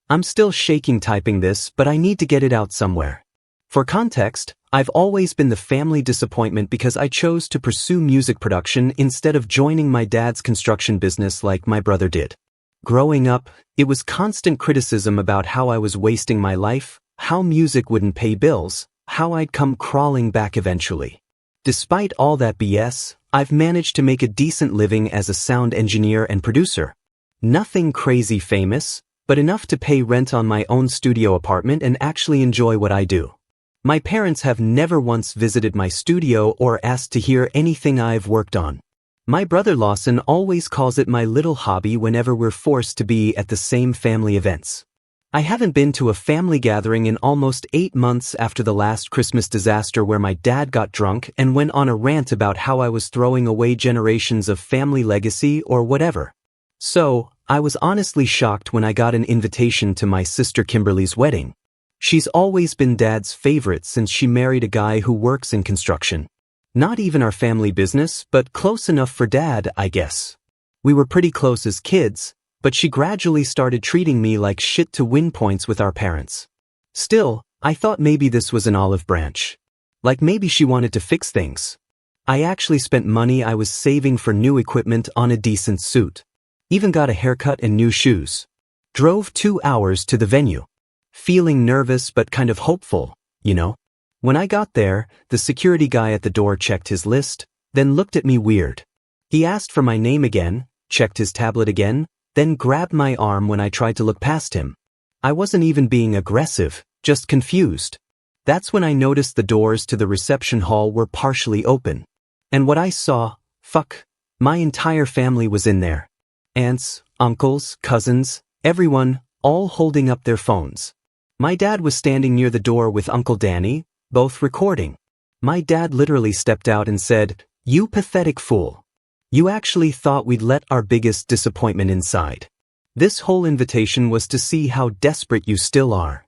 I'm still shaking typing this, but I need to get it out somewhere. For context, I've always been the family disappointment because I chose to pursue music production instead of joining my dad's construction business like my brother did. Growing up, it was constant criticism about how I was wasting my life, how music wouldn't pay bills, how I'd come crawling back eventually. Despite all that BS, I've managed to make a decent living as a sound engineer and producer. Nothing crazy famous, but enough to pay rent on my own studio apartment and actually enjoy what I do. My parents have never once visited my studio or asked to hear anything I've worked on. My brother Lawson always calls it my little hobby whenever we're forced to be at the same family events. I haven't been to a family gathering in almost 8 months after the last Christmas disaster where my dad got drunk and went on a rant about how I was throwing away generations of family legacy or whatever. So, I was honestly shocked when I got an invitation to my sister Kimberly's wedding. She's always been Dad's favorite since she married a guy who works in construction. Not even our family business, but close enough for Dad, I guess. We were pretty close as kids, but she gradually started treating me like shit to win points with our parents. Still, I thought maybe this was an olive branch. Like maybe she wanted to fix things. I actually spent money I was saving for new equipment on a decent suit. Even got a haircut and new shoes. Drove 2 hours to the venue. Feeling nervous but kind of hopeful, you know? When I got there, the security guy at the door checked his list, then looked at me weird. He asked for my name again, checked his tablet again, then grabbed my arm when I tried to look past him. I wasn't even being aggressive, just confused. That's when I noticed the doors to the reception hall were partially open. And what I saw, my entire family was in there. Aunts, uncles, cousins, everyone, all holding up their phones. My dad was standing near the door with Uncle Danny, both recording. My dad literally stepped out and said, "You pathetic fool. You actually thought we'd let our biggest disappointment inside. This whole invitation was to see how desperate you still are."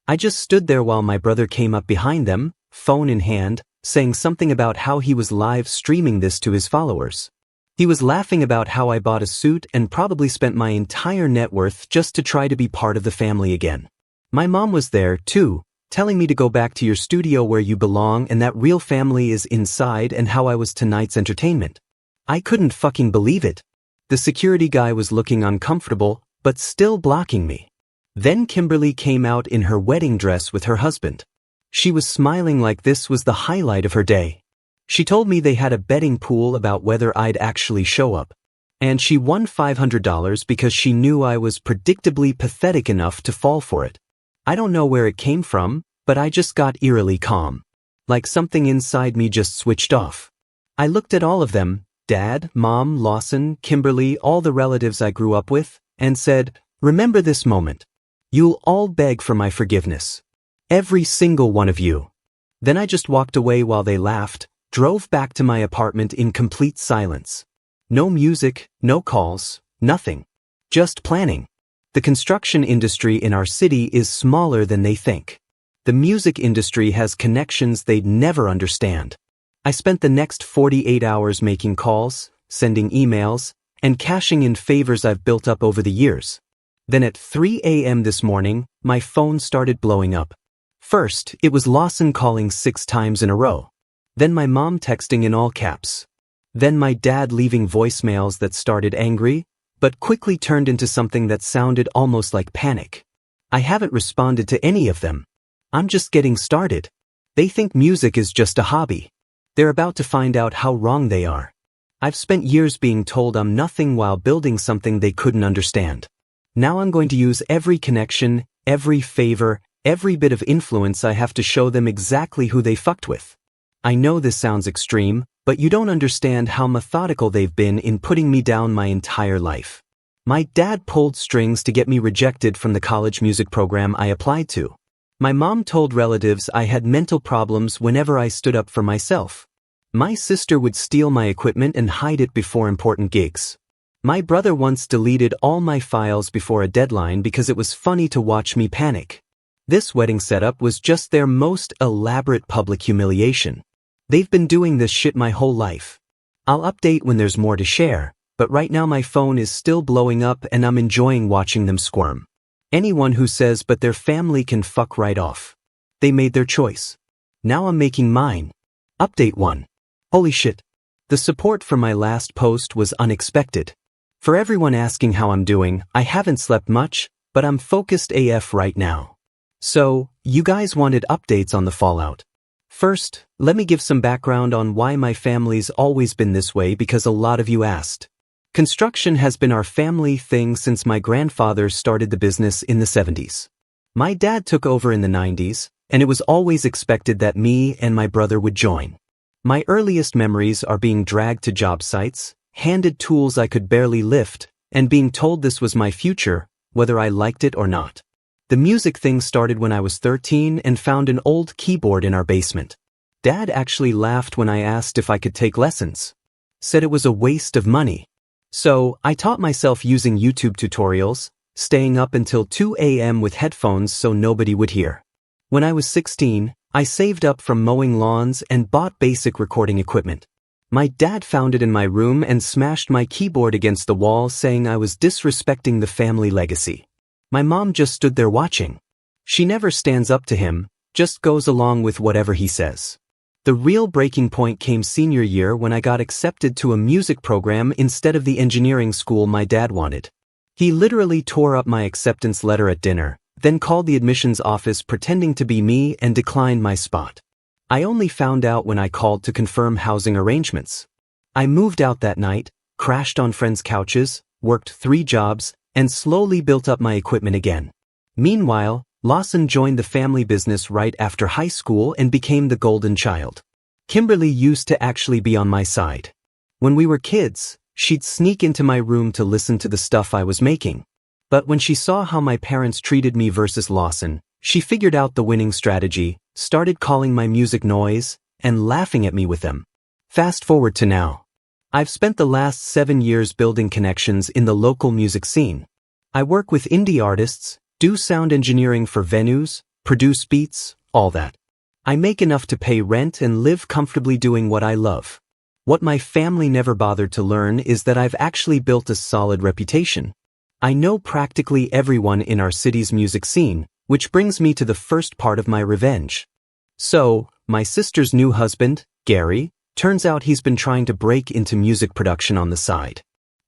I just stood there while my brother came up behind them, phone in hand, saying something about how he was live streaming this to his followers. He was laughing about how I bought a suit and probably spent my entire net worth just to try to be part of the family again. My mom was there, too, telling me to go back to your studio where you belong and that real family is inside and how I was tonight's entertainment. I couldn't fucking believe it. The security guy was looking uncomfortable, but still blocking me. Then Kimberly came out in her wedding dress with her husband. She was smiling like this was the highlight of her day. She told me they had a betting pool about whether I'd actually show up. And she won $500 because she knew I was predictably pathetic enough to fall for it. I don't know where it came from, but I just got eerily calm. Like something inside me just switched off. I looked at all of them, Dad, Mom, Lawson, Kimberly, all the relatives I grew up with, and said, "Remember this moment. You'll all beg for my forgiveness. Every single one of you." Then I just walked away while they laughed, drove back to my apartment in complete silence. No music, no calls, nothing. Just planning. The construction industry in our city is smaller than they think. The music industry has connections they'd never understand. I spent the next 48 hours making calls, sending emails, and cashing in favors I've built up over the years. Then at 3 a.m. this morning, my phone started blowing up. First, it was Lawson calling 6 times in a row. Then my mom texting in all caps. Then my dad leaving voicemails that started angry, but quickly turned into something that sounded almost like panic. I haven't responded to any of them. I'm just getting started. They think music is just a hobby. They're about to find out how wrong they are. I've spent years being told I'm nothing while building something they couldn't understand. Now I'm going to use every connection, every favor, every bit of influence I have to show them exactly who they fucked with. I know this sounds extreme, but you don't understand how methodical they've been in putting me down my entire life. My dad pulled strings to get me rejected from the college music program I applied to. My mom told relatives I had mental problems whenever I stood up for myself. My sister would steal my equipment and hide it before important gigs. My brother once deleted all my files before a deadline because it was funny to watch me panic. This wedding setup was just their most elaborate public humiliation. They've been doing this shit my whole life. I'll update when there's more to share, but right now my phone is still blowing up and I'm enjoying watching them squirm. Anyone who says but their family can fuck right off. They made their choice. Now I'm making mine. Update 1. Holy shit. The support for my last post was unexpected. For everyone asking how I'm doing, I haven't slept much, but I'm focused AF right now. So, you guys wanted updates on the fallout. First, let me give some background on why my family's always been this way because a lot of you asked. Construction has been our family thing since my grandfather started the business in the 70s. My dad took over in the 90s, and it was always expected that me and my brother would join. My earliest memories are being dragged to job sites, handed tools I could barely lift, and being told this was my future, whether I liked it or not. The music thing started when I was 13 and found an old keyboard in our basement. Dad actually laughed when I asked if I could take lessons. Said it was a waste of money. So, I taught myself using YouTube tutorials, staying up until 2 a.m. with headphones so nobody would hear. When I was 16, I saved up from mowing lawns and bought basic recording equipment. My dad found it in my room and smashed my keyboard against the wall saying I was disrespecting the family legacy. My mom just stood there watching. She never stands up to him, just goes along with whatever he says. The real breaking point came senior year when I got accepted to a music program instead of the engineering school my dad wanted. He literally tore up my acceptance letter at dinner, then called the admissions office pretending to be me and declined my spot. I only found out when I called to confirm housing arrangements. I moved out that night, crashed on friends' couches, worked 3 jobs, and slowly built up my equipment again. Meanwhile, Lawson joined the family business right after high school and became the golden child. Kimberly used to actually be on my side. When we were kids, she'd sneak into my room to listen to the stuff I was making. But when she saw how my parents treated me versus Lawson, she figured out the winning strategy, started calling my music noise, and laughing at me with them. Fast forward to now. I've spent the last 7 years building connections in the local music scene. I work with indie artists, do sound engineering for venues, produce beats, all that. I make enough to pay rent and live comfortably doing what I love. What my family never bothered to learn is that I've actually built a solid reputation. I know practically everyone in our city's music scene, which brings me to the first part of my revenge. So, my sister's new husband, Gary, turns out he's been trying to break into music production on the side.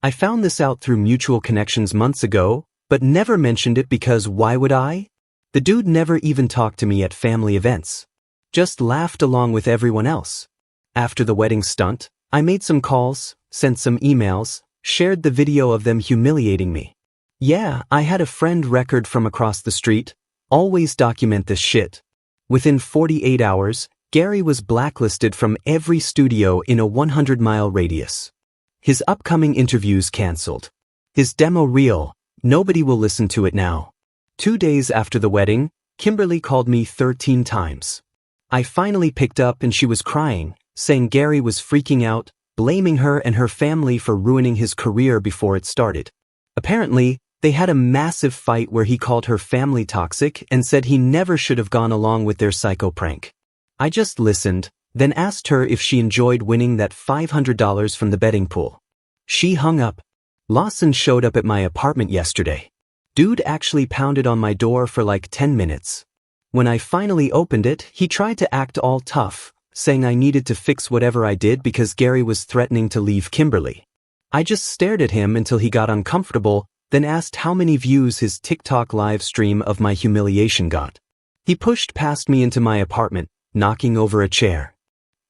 I found this out through mutual connections months ago, but never mentioned it because why would I? The dude never even talked to me at family events. Just laughed along with everyone else. After the wedding stunt, I made some calls, sent some emails, shared the video of them humiliating me. Yeah, I had a friend record from across the street, always document this shit. Within 48 hours, Gary was blacklisted from every studio in a 100-mile radius. His upcoming interviews canceled. His demo reel, nobody will listen to it now. 2 days after the wedding, Kimberly called me 13 times. I finally picked up and she was crying, saying Gary was freaking out, blaming her and her family for ruining his career before it started. Apparently, they had a massive fight where he called her family toxic and said he never should have gone along with their psycho prank. I just listened, then asked her if she enjoyed winning that $500 from the betting pool. She hung up. Lawson showed up at my apartment yesterday. Dude actually pounded on my door for like 10 minutes. When I finally opened it, he tried to act all tough, saying I needed to fix whatever I did because Gary was threatening to leave Kimberly. I just stared at him until he got uncomfortable, then asked how many views his TikTok live stream of my humiliation got. He pushed past me into my apartment, knocking over a chair.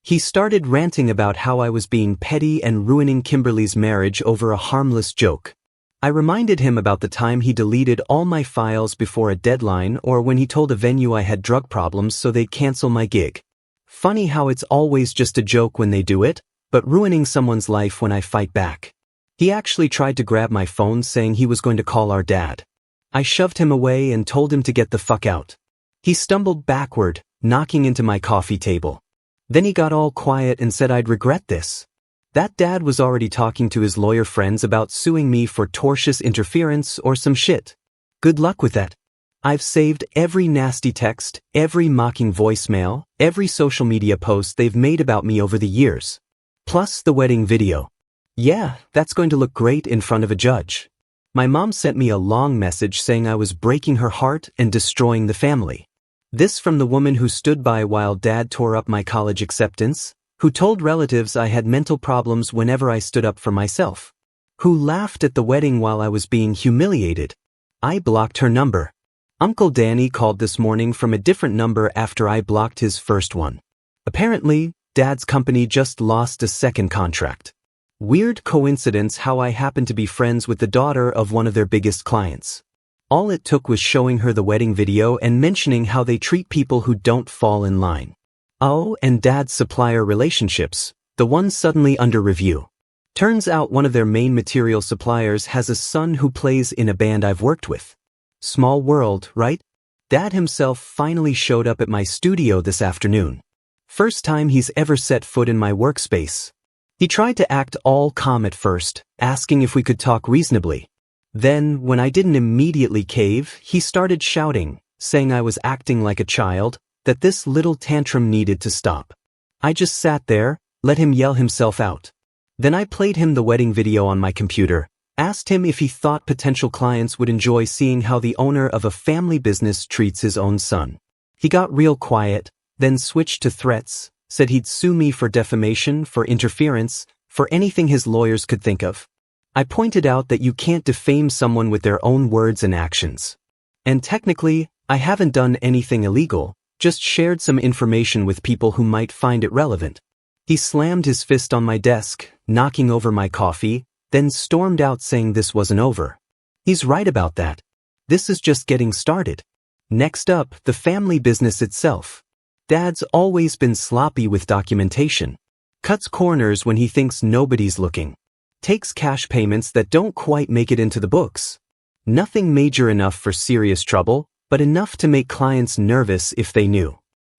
He started ranting about how I was being petty and ruining Kimberly's marriage over a harmless joke. I reminded him about the time he deleted all my files before a deadline or when he told a venue I had drug problems so they'd cancel my gig. Funny how it's always just a joke when they do it, but ruining someone's life when I fight back. He actually tried to grab my phone saying he was going to call our dad. I shoved him away and told him to get the fuck out. He stumbled backward, knocking into my coffee table. Then he got all quiet and said I'd regret this. That dad was already talking to his lawyer friends about suing me for tortious interference or some shit. Good luck with that. I've saved every nasty text, every mocking voicemail, every social media post they've made about me over the years. Plus the wedding video. Yeah, that's going to look great in front of a judge. My mom sent me a long message saying I was breaking her heart and destroying the family. This from the woman who stood by while Dad tore up my college acceptance, who told relatives I had mental problems whenever I stood up for myself, who laughed at the wedding while I was being humiliated. I blocked her number. Uncle Danny called this morning from a different number after I blocked his first one. Apparently, Dad's company just lost a second contract. Weird coincidence how I happen to be friends with the daughter of one of their biggest clients. All it took was showing her the wedding video and mentioning how they treat people who don't fall in line. Oh, and Dad's supplier relationships, the one suddenly under review. Turns out one of their main material suppliers has a son who plays in a band I've worked with. Small world, right? Dad himself finally showed up at my studio this afternoon. First time he's ever set foot in my workspace. He tried to act all calm at first, asking if we could talk reasonably. Then, when I didn't immediately cave, he started shouting, saying I was acting like a child, that this little tantrum needed to stop. I just sat there, let him yell himself out. Then I played him the wedding video on my computer, asked him if he thought potential clients would enjoy seeing how the owner of a family business treats his own son. He got real quiet, then switched to threats, said he'd sue me for defamation, for interference, for anything his lawyers could think of. I pointed out that you can't defame someone with their own words and actions. And technically, I haven't done anything illegal, just shared some information with people who might find it relevant. He slammed his fist on my desk, knocking over my coffee, then stormed out saying this wasn't over. He's right about that. This is just getting started. Next up, the family business itself. Dad's always been sloppy with documentation. Cuts corners when he thinks nobody's looking. Takes cash payments that don't quite make it into the books. Nothing major enough for serious trouble, but enough to make clients nervous if they knew.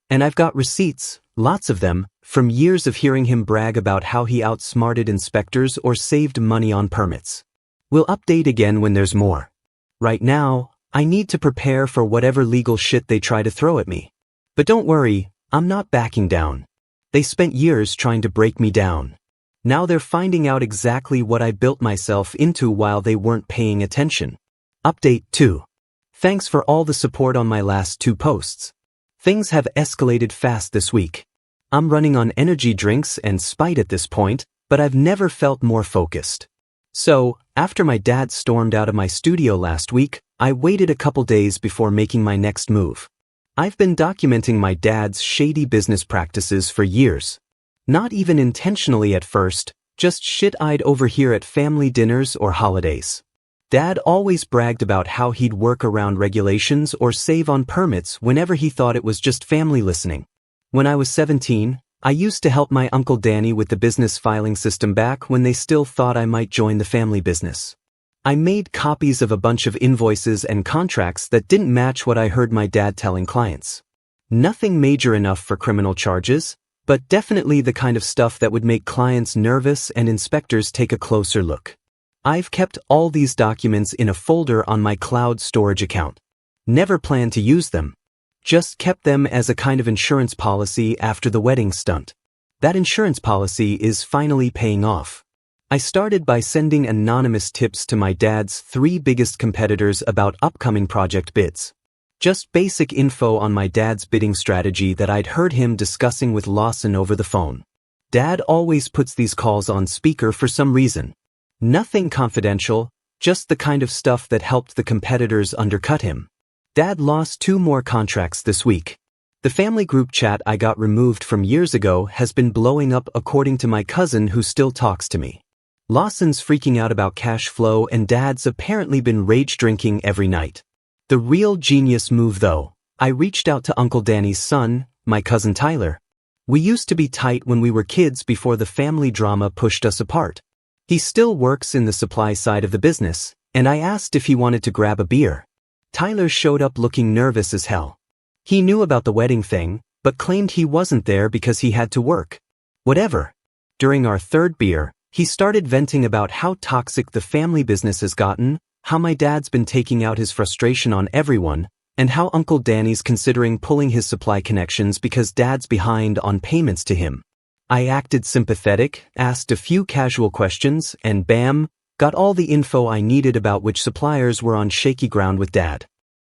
And I've got receipts, lots of them, from years of hearing him brag about how he outsmarted inspectors or saved money on permits. We'll update again when there's more. Right now, I need to prepare for whatever legal shit they try to throw at me. But don't worry, I'm not backing down. They spent years trying to break me down. Now they're finding out exactly what I built myself into while they weren't paying attention. Update 2. Thanks for all the support on my last 2 posts. Things have escalated fast this week. I'm running on energy drinks and spite at this point, but I've never felt more focused. So, after my dad stormed out of my studio last week, I waited a couple days before making my next move. I've been documenting my dad's shady business practices for years. Not even intentionally at first, just shit I'd overhear at family dinners or holidays. Dad always bragged about how he'd work around regulations or save on permits whenever he thought it was just family listening. When I was 17, I used to help my Uncle Danny with the business filing system back when they still thought I might join the family business. I made copies of a bunch of invoices and contracts that didn't match what I heard my dad telling clients. Nothing major enough for criminal charges, but definitely the kind of stuff that would make clients nervous and inspectors take a closer look. I've kept all these documents in a folder on my cloud storage account. Never planned to use them. Just kept them as a kind of insurance policy after the wedding stunt. That insurance policy is finally paying off. I started by sending anonymous tips to my dad's 3 biggest competitors about upcoming project bids. Just basic info on my dad's bidding strategy that I'd heard him discussing with Lawson over the phone. Dad always puts these calls on speaker for some reason. Nothing confidential, just the kind of stuff that helped the competitors undercut him. Dad lost 2 more contracts this week. The family group chat I got removed from years ago has been blowing up according to my cousin who still talks to me. Lawson's freaking out about cash flow and Dad's apparently been rage drinking every night. The real genius move though, I reached out to Uncle Danny's son, my cousin Tyler. We used to be tight when we were kids before the family drama pushed us apart. He still works in the supply side of the business, and I asked if he wanted to grab a beer. Tyler showed up looking nervous as hell. He knew about the wedding thing, but claimed he wasn't there because he had to work. Whatever. During our 3rd beer, he started venting about how toxic the family business has gotten, how my dad's been taking out his frustration on everyone, and how Uncle Danny's considering pulling his supply connections because Dad's behind on payments to him. I acted sympathetic, asked a few casual questions, and bam, Got all the info I needed about which suppliers were on shaky ground with Dad.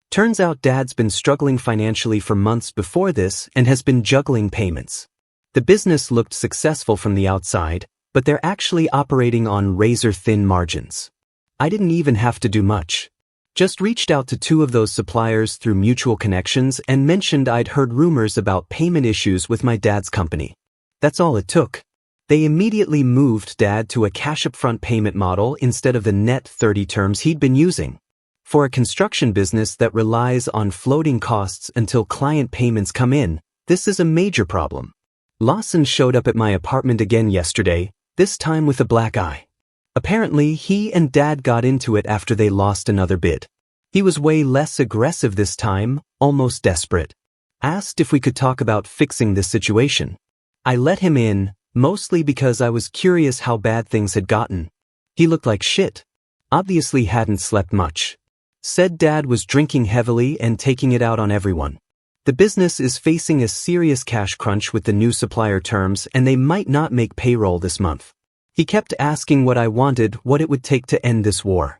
Turns out Dad's been struggling financially for months before this and has been juggling payments. The business looked successful from the outside, but they're actually operating on razor-thin margins. I didn't even have to do much. Just reached out to 2 of those suppliers through mutual connections and mentioned I'd heard rumors about payment issues with my dad's company. That's all it took. They immediately moved Dad to a cash upfront payment model instead of the net 30 terms he'd been using. For a construction business that relies on floating costs until client payments come in, this is a major problem. Lawson showed up at my apartment again yesterday, this time with a black eye. Apparently, he and Dad got into it after they lost another bid. He was way less aggressive this time, almost desperate. Asked if we could talk about fixing this situation. I let him in, mostly because I was curious how bad things had gotten. He looked like shit. Obviously hadn't slept much. Said Dad was drinking heavily and taking it out on everyone. The business is facing a serious cash crunch with the new supplier terms and they might not make payroll this month. He kept asking what I wanted, what it would take to end this war.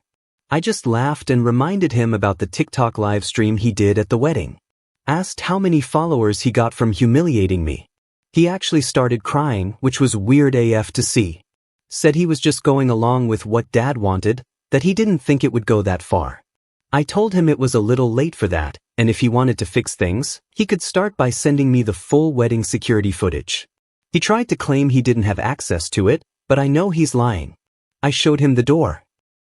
I just laughed and reminded him about the TikTok live stream he did at the wedding. Asked how many followers he got from humiliating me. He actually started crying, which was weird AF to see. Said he was just going along with what Dad wanted, that he didn't think it would go that far. I told him it was a little late for that, and if he wanted to fix things, he could start by sending me the full wedding security footage. He tried to claim he didn't have access to it, but I know he's lying. I showed him the door.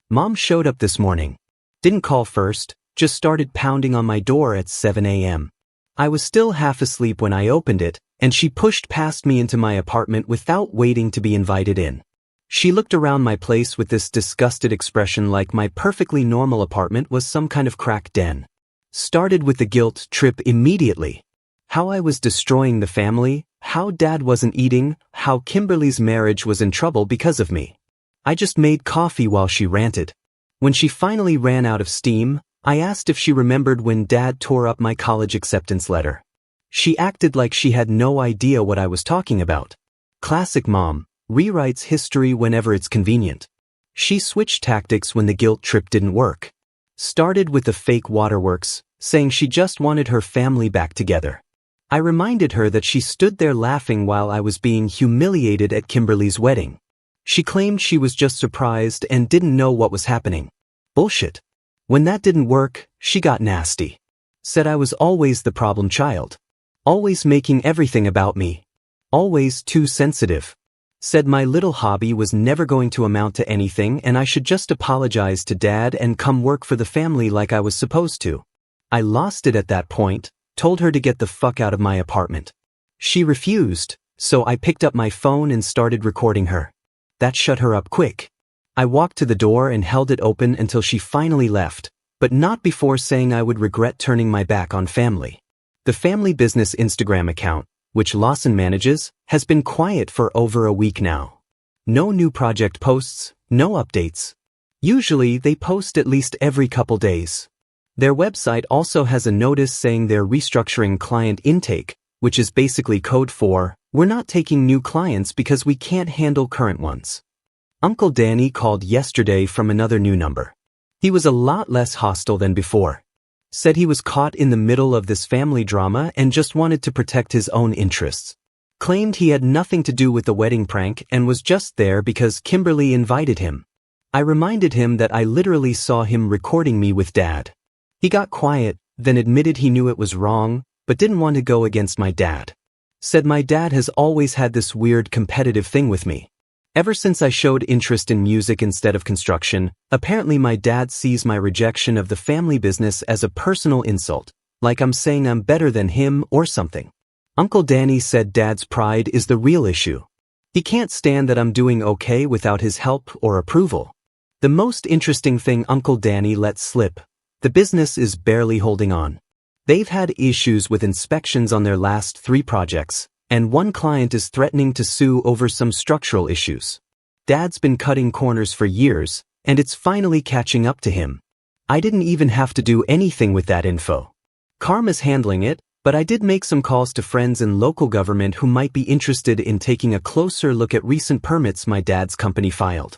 Mom showed up this morning. Didn't call first, just started pounding on my door at 7 a.m. I was still half asleep when I opened it, and she pushed past me into my apartment without waiting to be invited in. She looked around my place with this disgusted expression like my perfectly normal apartment was some kind of crack den. Started with the guilt trip immediately. How I was destroying the family, how Dad wasn't eating, how Kimberly's marriage was in trouble because of me. I just made coffee while she ranted. When she finally ran out of steam, I asked if she remembered when Dad tore up my college acceptance letter. She acted like she had no idea what I was talking about. Classic mom, rewrites history whenever it's convenient. She switched tactics when the guilt trip didn't work. Started with the fake waterworks, saying she just wanted her family back together. I reminded her that she stood there laughing while I was being humiliated at Kimberly's wedding. She claimed she was just surprised and didn't know what was happening. Bullshit. When that didn't work, she got nasty. Said I was always the problem child. Always making everything about me. Always too sensitive. Said my little hobby was never going to amount to anything and I should just apologize to Dad and come work for the family like I was supposed to. I lost it at that point, told her to get the fuck out of my apartment. She refused, so I picked up my phone and started recording her. That shut her up quick. I walked to the door and held it open until she finally left, but not before saying I would regret turning my back on family. The family business Instagram account, which Lawson manages, has been quiet for over a week now. No new project posts, no updates. Usually they post at least every couple days. Their website also has a notice saying they're restructuring client intake, which is basically code for, we're not taking new clients because we can't handle current ones. Uncle Danny called yesterday from another new number. He was a lot less hostile than before. Said he was caught in the middle of this family drama and just wanted to protect his own interests. Claimed he had nothing to do with the wedding prank and was just there because Kimberly invited him. I reminded him that I literally saw him recording me with Dad. He got quiet, then admitted he knew it was wrong, but didn't want to go against my dad. Said my dad has always had this weird competitive thing with me. Ever since I showed interest in music instead of construction, apparently my dad sees my rejection of the family business as a personal insult, like I'm saying I'm better than him or something. Uncle Danny said Dad's pride is the real issue. He can't stand that I'm doing okay without his help or approval. The most interesting thing Uncle Danny let slip. The business is barely holding on. They've had issues with inspections on their last 3 projects, and one client is threatening to sue over some structural issues. Dad's been cutting corners for years, and it's finally catching up to him. I didn't even have to do anything with that info. Karma's handling it, but I did make some calls to friends in local government who might be interested in taking a closer look at recent permits my dad's company filed.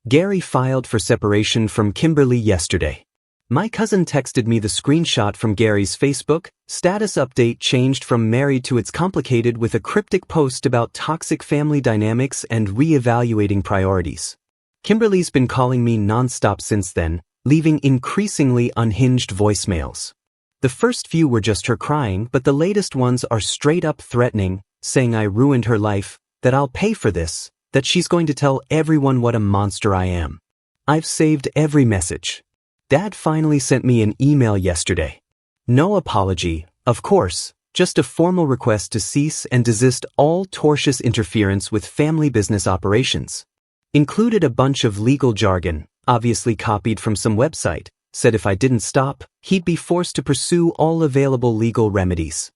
Gary filed for separation from Kimberly yesterday. My cousin texted me the screenshot from Gary's Facebook. Status update changed from married to it's complicated with a cryptic post about toxic family dynamics and re-evaluating priorities. Kimberly's been calling me nonstop since then, leaving increasingly unhinged voicemails. The first few were just her crying, but the latest ones are straight up threatening, saying I ruined her life, that I'll pay for this, that she's going to tell everyone what a monster I am. I've saved every message. Dad finally sent me an email yesterday. No apology, of course, just a formal request to cease and desist all tortious interference with family business operations. Included a bunch of legal jargon, obviously copied from some website, said if I didn't stop, he'd be forced to pursue all available legal remedies.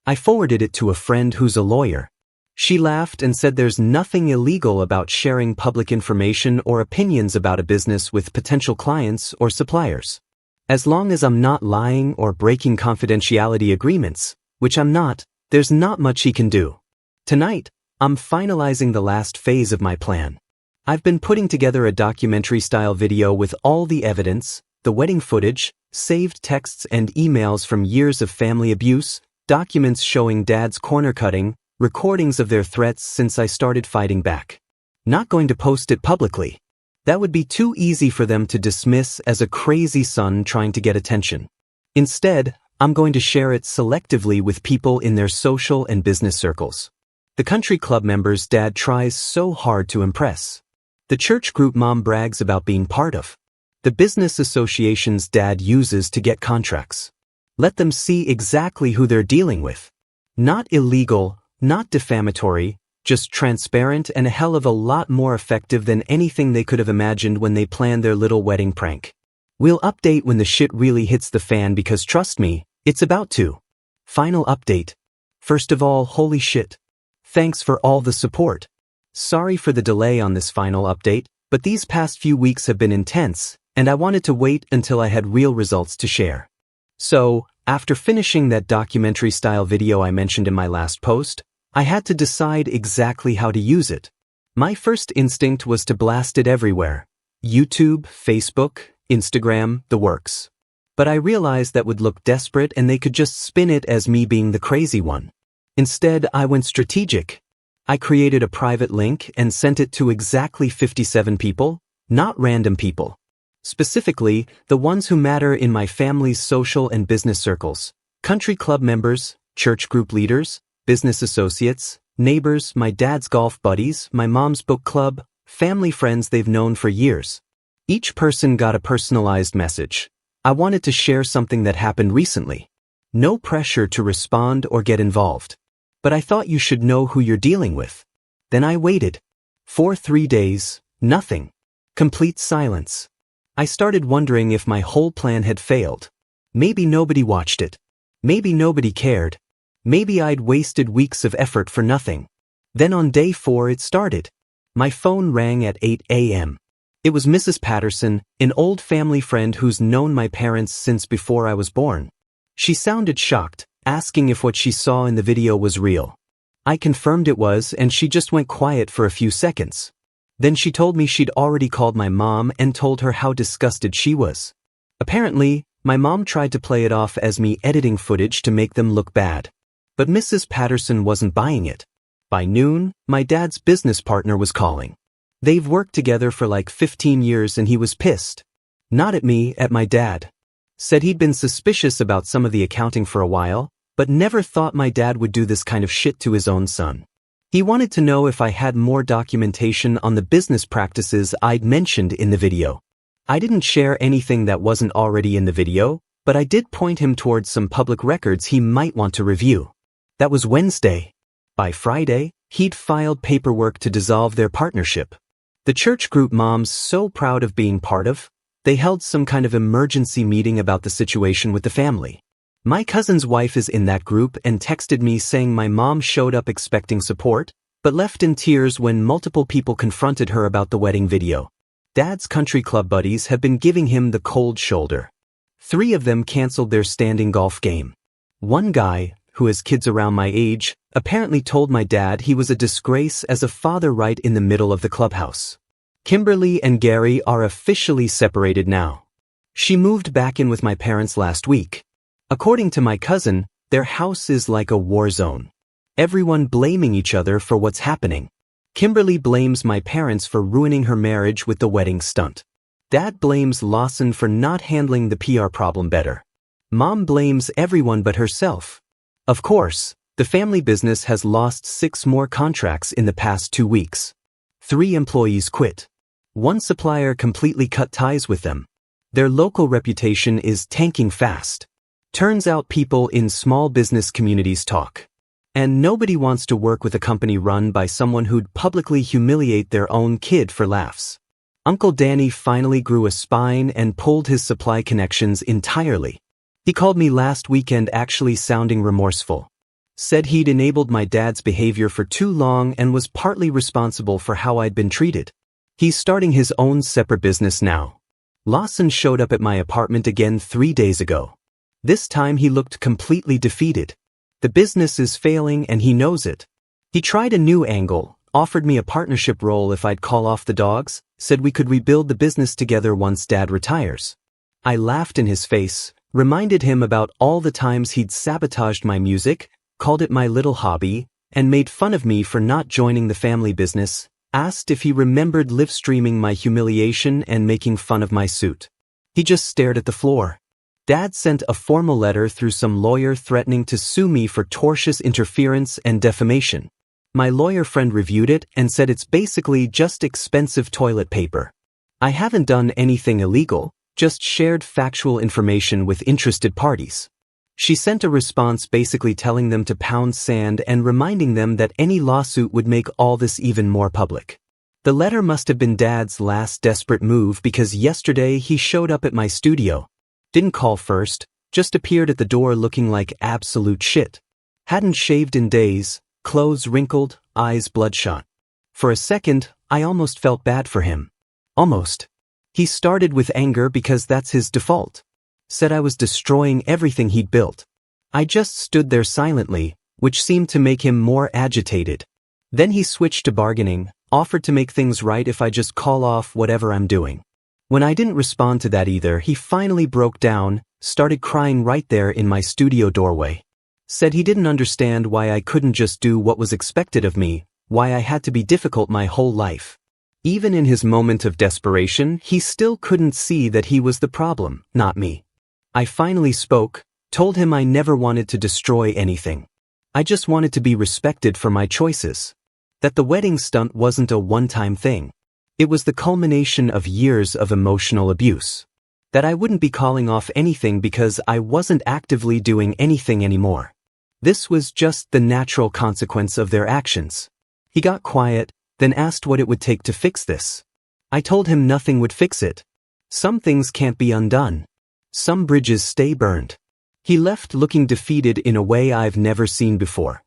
I forwarded it to a friend who's a lawyer. She laughed and said there's nothing illegal about sharing public information or opinions about a business with potential clients or suppliers. As long as I'm not lying or breaking confidentiality agreements, which I'm not, there's not much he can do. Tonight, I'm finalizing the last phase of my plan. I've been putting together a documentary-style video with all the evidence, the wedding footage, saved texts and emails from years of family abuse, documents showing Dad's corner cutting, recordings of their threats since I started fighting back. Not going to post it publicly. That would be too easy for them to dismiss as a crazy son trying to get attention. Instead, I'm going to share it selectively with people in their social and business circles. The country club members Dad tries so hard to impress. The church group Mom brags about being part of. The business associations Dad uses to get contracts. Let them see exactly who they're dealing with. Not illegal, not defamatory, just transparent and a hell of a lot more effective than anything they could have imagined when they planned their little wedding prank. We'll update when the shit really hits the fan because trust me, it's about to. Final update. First of all, holy shit. Thanks for all the support. Sorry for the delay on this final update, but these past few weeks have been intense, and I wanted to wait until I had real results to share. So, after finishing that documentary-style video I mentioned in my last post, I had to decide exactly how to use it. My first instinct was to blast it everywhere. YouTube, Facebook, Instagram, the works. But I realized that would look desperate and they could just spin it as me being the crazy one. Instead, I went strategic. I created a private link and sent it to exactly 57 people, not random people. Specifically, the ones who matter in my family's social and business circles. Country club members, church group leaders, business associates, neighbors, my dad's golf buddies, my mom's book club, family friends they've known for years. Each person got a personalized message. I wanted to share something that happened recently. No pressure to respond or get involved. But I thought you should know who you're dealing with. Then I waited. For 3 days, nothing. Complete silence. I started wondering if my whole plan had failed. Maybe nobody watched it. Maybe nobody cared. Maybe I'd wasted weeks of effort for nothing. Then on day 4 it started. My phone rang at 8 a.m. It was Mrs. Patterson, an old family friend who's known my parents since before I was born. She sounded shocked, asking if what she saw in the video was real. I confirmed it was and she just went quiet for a few seconds. Then she told me she'd already called my mom and told her how disgusted she was. Apparently, my mom tried to play it off as me editing footage to make them look bad. But Mrs. Patterson wasn't buying it. By noon, my dad's business partner was calling. They've worked together for like 15 years and he was pissed. Not at me, at my dad. Said he'd been suspicious about some of the accounting for a while, but never thought my dad would do this kind of shit to his own son. He wanted to know if I had more documentation on the business practices I'd mentioned in the video. I didn't share anything that wasn't already in the video, but I did point him towards some public records he might want to review. That was Wednesday. By Friday, he'd filed paperwork to dissolve their partnership. The church group Mom's so proud of being part of, they held some kind of emergency meeting about the situation with the family. My cousin's wife is in that group and texted me saying my mom showed up expecting support, but left in tears when multiple people confronted her about the wedding video. Dad's country club buddies have been giving him the cold shoulder. 3 of them canceled their standing golf game. One guy, who has kids around my age, apparently told my dad he was a disgrace as a father right in the middle of the clubhouse. Kimberly and Gary are officially separated now. She moved back in with my parents last week. According to my cousin, their house is like a war zone. Everyone blaming each other for what's happening. Kimberly blames my parents for ruining her marriage with the wedding stunt. Dad blames Lawson for not handling the PR problem better. Mom blames everyone but herself. Of course, the family business has lost 6 more contracts in the past 2 weeks. 3 employees quit. 1 supplier completely cut ties with them. Their local reputation is tanking fast. Turns out people in small business communities talk. And nobody wants to work with a company run by someone who'd publicly humiliate their own kid for laughs. Uncle Danny finally grew a spine and pulled his supply connections entirely. He called me last weekend actually sounding remorseful. Said he'd enabled my dad's behavior for too long and was partly responsible for how I'd been treated. He's starting his own separate business now. Lawson showed up at my apartment again 3 days ago. This time he looked completely defeated. The business is failing and he knows it. He tried a new angle, offered me a partnership role if I'd call off the dogs, said we could rebuild the business together once Dad retires. I laughed in his face, reminded him about all the times he'd sabotaged my music, called it my little hobby, and made fun of me for not joining the family business, asked if he remembered live streaming my humiliation and making fun of my suit. He just stared at the floor. Dad sent a formal letter through some lawyer threatening to sue me for tortious interference and defamation. My lawyer friend reviewed it and said it's basically just expensive toilet paper. I haven't done anything illegal, just shared factual information with interested parties. She sent a response basically telling them to pound sand and reminding them that any lawsuit would make all this even more public. The letter must have been Dad's last desperate move because yesterday he showed up at my studio. Didn't call first, just appeared at the door looking like absolute shit. Hadn't shaved in days, clothes wrinkled, eyes bloodshot. For a second, I almost felt bad for him. Almost. He started with anger because that's his default. Said I was destroying everything he'd built. I just stood there silently, which seemed to make him more agitated. Then he switched to bargaining, offered to make things right if I just call off whatever I'm doing. When I didn't respond to that either, he finally broke down, started crying right there in my studio doorway. Said he didn't understand why I couldn't just do what was expected of me, why I had to be difficult my whole life. Even in his moment of desperation, he still couldn't see that he was the problem, not me. I finally spoke, told him I never wanted to destroy anything. I just wanted to be respected for my choices. That the wedding stunt wasn't a one-time thing. It was the culmination of years of emotional abuse. That I wouldn't be calling off anything because I wasn't actively doing anything anymore. This was just the natural consequence of their actions. He got quiet, then asked what it would take to fix this. I told him nothing would fix it. Some things can't be undone. Some bridges stay burned. He left looking defeated in a way I've never seen before.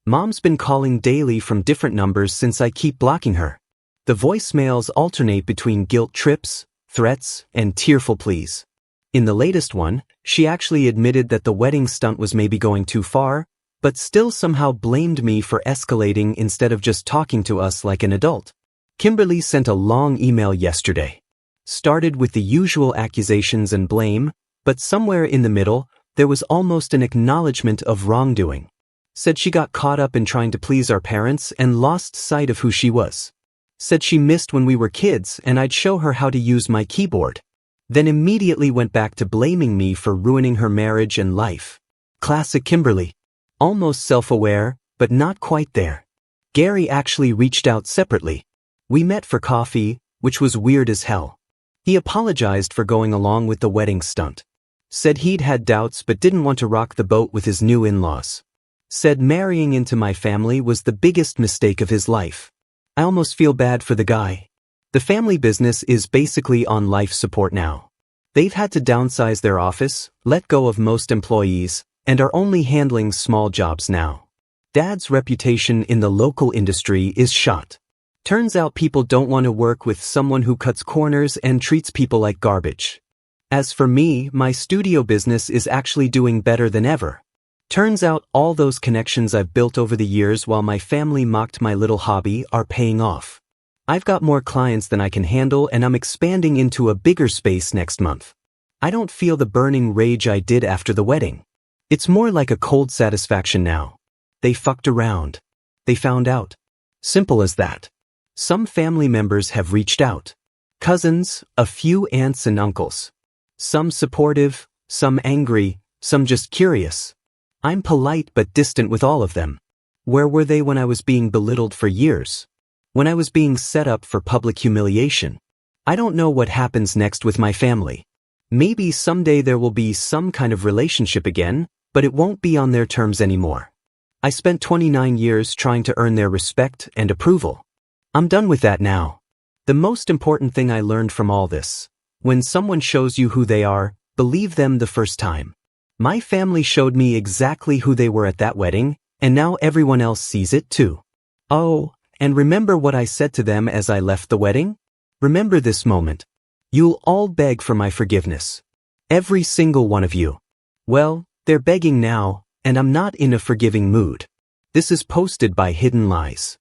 Mom's been calling daily from different numbers since I keep blocking her. The voicemails alternate between guilt trips, threats, and tearful pleas. In the latest one, she actually admitted that the wedding stunt was maybe going too far, but still somehow blamed me for escalating instead of just talking to us like an adult. Kimberly sent a long email yesterday. Started with the usual accusations and blame, but somewhere in the middle, there was almost an acknowledgement of wrongdoing. Said she got caught up in trying to please our parents and lost sight of who she was. Said she missed when we were kids and I'd show her how to use my keyboard. Then immediately went back to blaming me for ruining her marriage and life. Classic Kimberly. Almost self-aware, but not quite there. Gary actually reached out separately. We met for coffee, which was weird as hell. He apologized for going along with the wedding stunt. Said he'd had doubts but didn't want to rock the boat with his new in-laws. Said marrying into my family was the biggest mistake of his life. I almost feel bad for the guy. The family business is basically on life support now. They've had to downsize their office, let go of most employees, and are only handling small jobs now. Dad's reputation in the local industry is shot. Turns out people don't want to work with someone who cuts corners and treats people like garbage. As for me, my studio business is actually doing better than ever. Turns out all those connections I've built over the years while my family mocked my little hobby are paying off. I've got more clients than I can handle and I'm expanding into a bigger space next month. I don't feel the burning rage I did after the wedding. It's more like a cold satisfaction now. They fucked around. They found out. Simple as that. Some family members have reached out. Cousins, a few aunts and uncles. Some supportive, some angry, some just curious. I'm polite but distant with all of them. Where were they when I was being belittled for years? When I was being set up for public humiliation? I don't know what happens next with my family. Maybe someday there will be some kind of relationship again, but it won't be on their terms anymore. I spent 29 years trying to earn their respect and approval. I'm done with that now. The most important thing I learned from all this: when someone shows you who they are, believe them the first time. My family showed me exactly who they were at that wedding, and now everyone else sees it too. Oh, and remember what I said to them as I left the wedding? Remember this moment. You'll all beg for my forgiveness. Every single one of you. Well, they're begging now, and I'm not in a forgiving mood. This is posted by Hidden Lies.